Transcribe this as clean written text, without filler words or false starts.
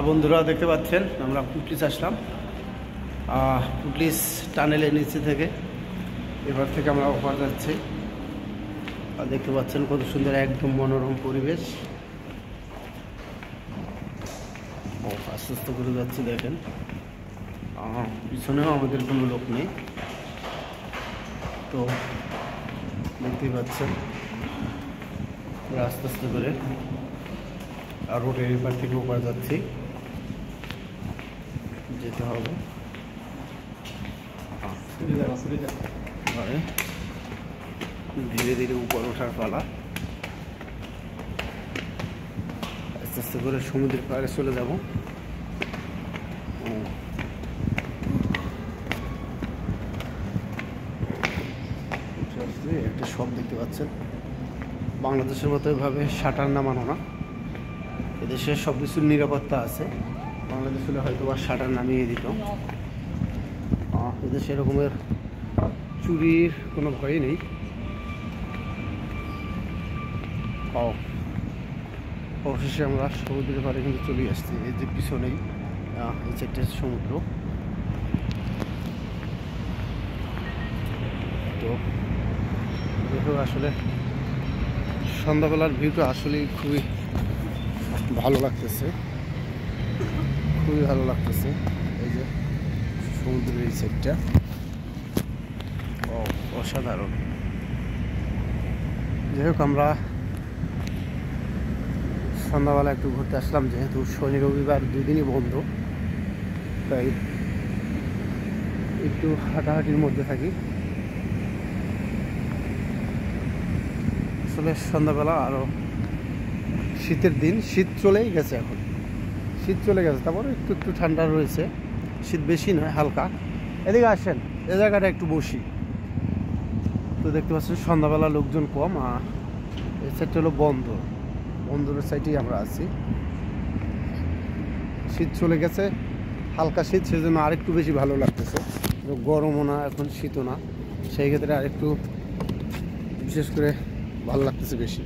বন্ধুরা দেখতে পাচ্ছেন আমরা পুটলিস আসলাম। পুটলিস টানেলের নিচে থেকে এবার থেকে আমরা ওপার যাচ্ছি। আর দেখতে পাচ্ছেন কত সুন্দর একদম মনোরম পরিবেশ। আস্তে আস্তে করে যাচ্ছি, দেখেন পিছনেও আমাদের কোনো লোক নেই। তো দেখতেই পাচ্ছেন আস্তে আস্তে করে আর রোডের এপার থেকে ওপার যাচ্ছি, যেতে হবে। ধীরে ধীরে উপর ওঠার পালা। আস্তে আস্তে করে সমুদ্রের পাড়ে চলে যাব। একটা শপ দেখতে পাচ্ছেন, বাংলাদেশের মতো এভাবে শাটার নামানো না। এদেশে সব কিছুর নিরাপত্তা আছে, বাংলাদেশ হলে হয়তো বা শাটার নামিয়ে দিত। এদেশে এরকমের চুরির কোনো ভয়ই নেই। অবশেষে আমরা সমুদ্রের পাড়ে কিন্তু চলে আসছি। এই যে পিছনেই এই চারটে সমুদ্র। তো দেখো আসলে সন্ধ্যাবেলার ভিউটা আসলেই খুবই ভালো লাগতেছে, খুবই ভালো লাগতেছে। এই যে সমুদ্রের এই সাইডটা অসাধারণ। যাই হোক, আমরা সন্ধ্যাবেলা একটু ঘুরতে আসলাম, যেহেতু শনি রবিবার দুদিনই বন্ধ, তাই একটু হাঁটাহাঁটির মধ্যে থাকি। আসলে সন্ধ্যাবেলা আরও শীতের দিন, শীত চলেই গেছে, এখন শীত চলে গেছে, তারপরে একটু একটু ঠান্ডা রয়েছে, শীত বেশি নয়, হালকা। এদিকে আসেন, এ জায়গাটা একটু বসি। তো দেখতে পাচ্ছেন সন্ধ্যাবেলা লোকজন কম। এই সাইডটা হলো বন্দরের সাইডেই আমরা আছি। শীত চলে গেছে, হালকা শীত, সেজন্য আরেকটু বেশি ভালো লাগতেছে। গরমও না, এখন শীতও না, সেই ক্ষেত্রে আরেকটু বিশেষ করে ভালো লাগতেছে বেশি।